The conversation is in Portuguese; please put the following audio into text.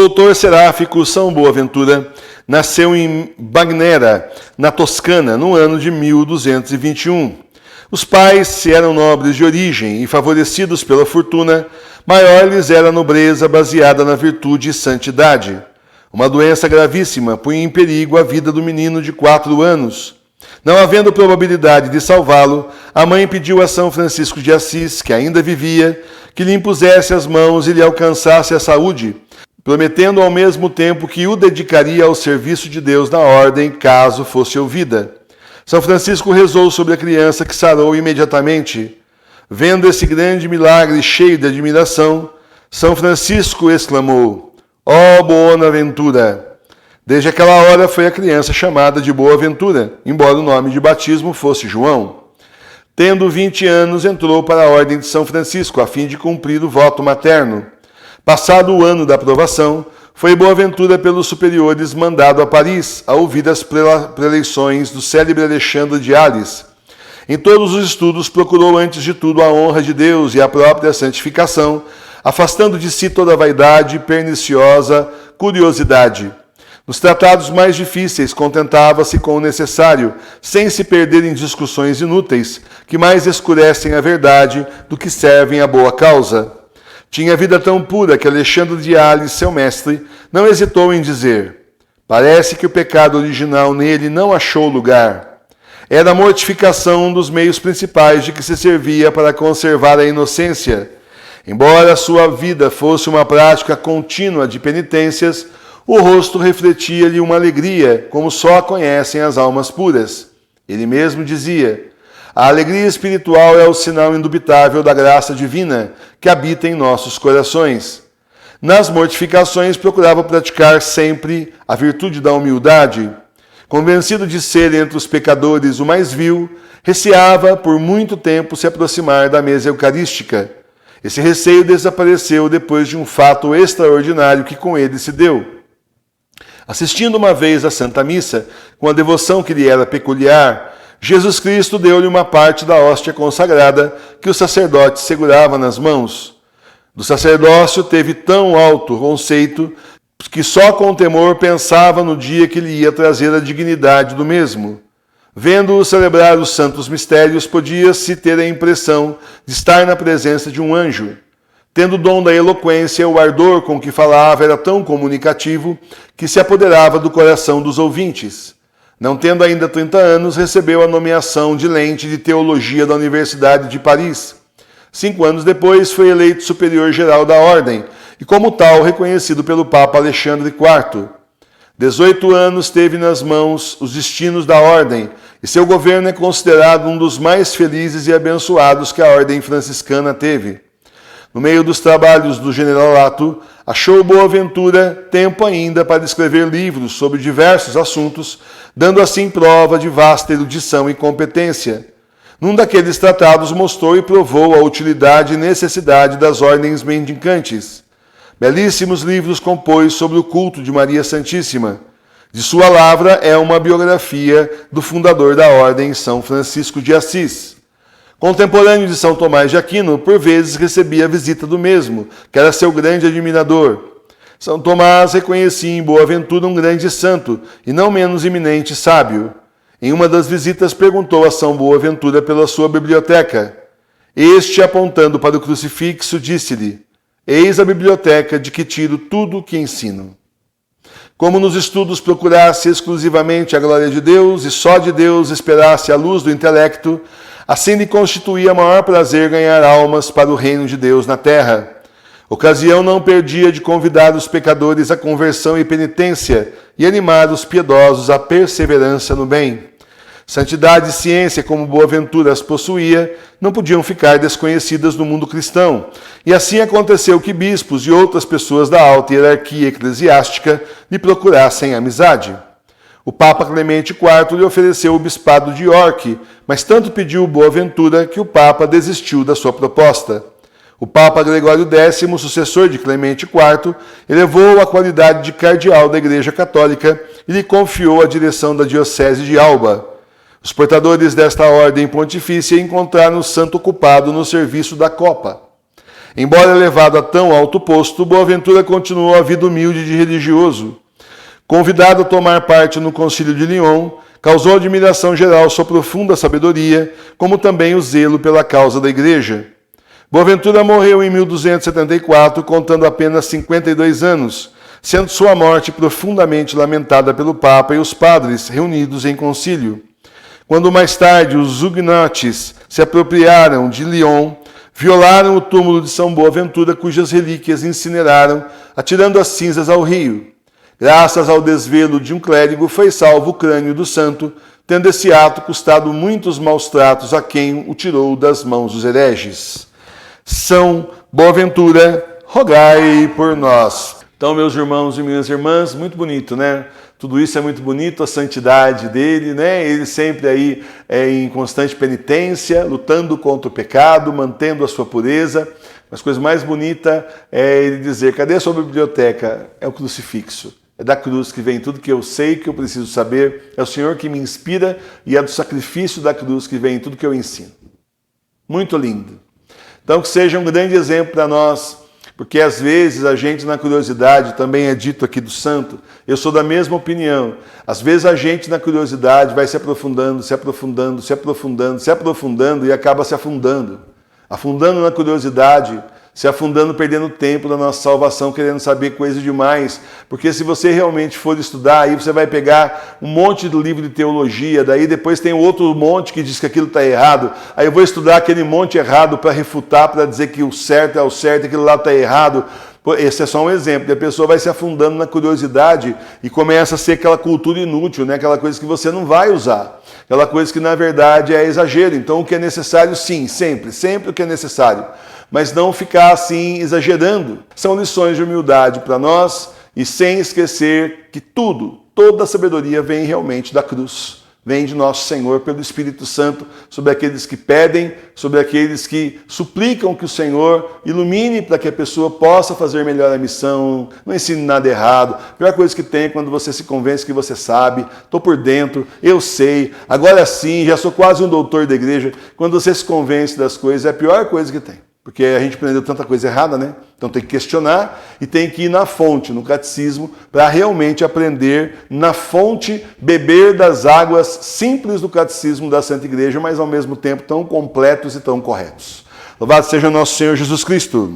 doutor seráfico São Boaventura nasceu em Bagnera, na Toscana, no ano de 1221. Os pais, se eram nobres de origem e favorecidos pela fortuna, maior lhes era a nobreza baseada na virtude e santidade. Uma doença gravíssima punha em perigo a vida do menino de 4 anos. Não havendo probabilidade de salvá-lo, a mãe pediu a São Francisco de Assis, que ainda vivia, que lhe impusesse as mãos e lhe alcançasse a saúde, prometendo ao mesmo tempo que o dedicaria ao serviço de Deus na ordem, caso fosse ouvida. São Francisco rezou sobre a criança, que sarou imediatamente. Vendo esse grande milagre cheio de admiração, São Francisco exclamou: ó Boaventura! Desde aquela hora foi a criança chamada de Boaventura, embora o nome de batismo fosse João. Tendo 20 anos, entrou para a ordem de São Francisco, a fim de cumprir o voto materno. Passado o ano da aprovação, foi Boaventura pelos superiores mandado a Paris, a ouvir as preleições do célebre Alexandre de Ales. Em todos os estudos procurou antes de tudo a honra de Deus e a própria santificação, afastando de si toda vaidade e perniciosa curiosidade. Nos tratados mais difíceis, contentava-se com o necessário, sem se perder em discussões inúteis, que mais escurecem a verdade do que servem à boa causa. Tinha vida tão pura que Alexandre de Ales, seu mestre, não hesitou em dizer: parece que o pecado original nele não achou lugar. Era a mortificação um dos meios principais de que se servia para conservar a inocência. Embora a sua vida fosse uma prática contínua de penitências, o rosto refletia-lhe uma alegria, como só a conhecem as almas puras. Ele mesmo dizia: a alegria espiritual é o sinal indubitável da graça divina que habita em nossos corações. Nas mortificações procurava praticar sempre a virtude da humildade. Convencido de ser entre os pecadores o mais vil, receava por muito tempo se aproximar da mesa eucarística. Esse receio desapareceu depois de um fato extraordinário que com ele se deu. Assistindo uma vez à Santa Missa, com a devoção que lhe era peculiar, Jesus Cristo deu-lhe uma parte da hóstia consagrada que o sacerdote segurava nas mãos. Do sacerdócio teve tão alto conceito que só com temor pensava no dia que lhe ia trazer a dignidade do mesmo. Vendo-o celebrar os santos mistérios, podia-se ter a impressão de estar na presença de um anjo. Tendo o dom da eloquência, o ardor com que falava era tão comunicativo que se apoderava do coração dos ouvintes. Não tendo ainda 30 anos, recebeu a nomeação de lente de teologia da Universidade de Paris. 5 anos depois, foi eleito superior-geral da ordem e, como tal, reconhecido pelo Papa Alexandre IV. 18 anos teve nas mãos os destinos da ordem e seu governo é considerado um dos mais felizes e abençoados que a ordem franciscana teve. No meio dos trabalhos do generalato, achou Boaventura tempo ainda para escrever livros sobre diversos assuntos, dando assim prova de vasta erudição e competência. Num daqueles tratados mostrou e provou a utilidade e necessidade das ordens mendicantes. Belíssimos livros compôs sobre o culto de Maria Santíssima. De sua lavra é uma biografia do fundador da ordem, São Francisco de Assis. Contemporâneo de São Tomás de Aquino, por vezes recebia a visita do mesmo, que era seu grande admirador. São Tomás reconhecia em Boaventura um grande santo e não menos eminente sábio. Em uma das visitas perguntou a São Boaventura pela sua biblioteca. Este, apontando para o crucifixo, disse-lhe: eis a biblioteca de que tiro tudo o que ensino. Como nos estudos procurasse exclusivamente a glória de Deus e só de Deus esperasse a luz do intelecto, assim lhe constituía maior prazer ganhar almas para o reino de Deus na terra. Ocasião não perdia de convidar os pecadores à conversão e penitência e animar os piedosos à perseverança no bem. Santidade e ciência, como Boaventura as possuía, não podiam ficar desconhecidas no mundo cristão, e assim aconteceu que bispos e outras pessoas da alta hierarquia eclesiástica lhe procurassem amizade. O Papa Clemente IV lhe ofereceu o bispado de York, mas tanto pediu Boaventura que o Papa desistiu da sua proposta. O Papa Gregório X, sucessor de Clemente IV, elevou a qualidade de cardeal da Igreja Católica e lhe confiou a direção da Diocese de Alba. Os portadores desta ordem pontifícia encontraram o santo ocupado no serviço da copa. Embora elevado a tão alto posto, Boaventura continuou a vida humilde de religioso. Convidado a tomar parte no Concílio de Lyon, causou admiração geral sua profunda sabedoria, como também o zelo pela causa da Igreja. Boaventura morreu em 1274, contando apenas 52 anos, sendo sua morte profundamente lamentada pelo Papa e os padres reunidos em concílio. Quando mais tarde os huguenotes se apropriaram de Lyon, violaram o túmulo de São Boaventura, cujas relíquias incineraram, atirando as cinzas ao rio. Graças ao desvelo de um clérigo, foi salvo o crânio do santo, tendo esse ato custado muitos maus tratos a quem o tirou das mãos dos hereges. São Boaventura, rogai por nós. Então, meus irmãos e minhas irmãs, muito bonito, né? Tudo isso é muito bonito, a santidade dele, né? Ele sempre aí em constante penitência, lutando contra o pecado, mantendo a sua pureza. Mas a coisa mais bonita é ele dizer, cadê a sua biblioteca? É o crucifixo. É da cruz que vem tudo que eu sei, que eu preciso saber. É o Senhor que me inspira e é do sacrifício da cruz que vem tudo que eu ensino. Muito lindo. Então, que seja um grande exemplo para nós, porque às vezes a gente, na curiosidade, também é dito aqui do santo, eu sou da mesma opinião. Às vezes a gente, na curiosidade, vai se aprofundando, se aprofundando, se aprofundando, se aprofundando e acaba se afundando. Afundando na curiosidade, se afundando, perdendo tempo da nossa salvação, querendo saber coisas demais. Porque se você realmente for estudar, aí você vai pegar um monte de livro de teologia, daí depois tem outro monte que diz que aquilo está errado. Aí eu vou estudar aquele monte errado para refutar, para dizer que o certo é o certo, aquilo lá está errado. Esse é só um exemplo. E a pessoa vai se afundando na curiosidade e começa a ser aquela cultura inútil, né? Aquela coisa que você não vai usar. Aquela coisa que na verdade é exagero. Então o que é necessário, sim, sempre o que é necessário. Mas não ficar assim exagerando. São lições de humildade para nós e sem esquecer que toda a sabedoria vem realmente da cruz. Vem de nosso Senhor pelo Espírito Santo sobre aqueles que pedem, sobre aqueles que suplicam que o Senhor ilumine para que a pessoa possa fazer melhor a missão, não ensine nada errado. A pior coisa que tem é quando você se convence que você sabe, estou por dentro, eu sei, agora sim, já sou quase um doutor da igreja. Quando você se convence das coisas, é a pior coisa que tem. Porque a gente aprendeu tanta coisa errada, né? Então tem que questionar e tem que ir na fonte, no catecismo, para realmente aprender na fonte, beber das águas simples do catecismo da Santa Igreja, mas ao mesmo tempo tão completos e tão corretos. Louvado seja nosso Senhor Jesus Cristo.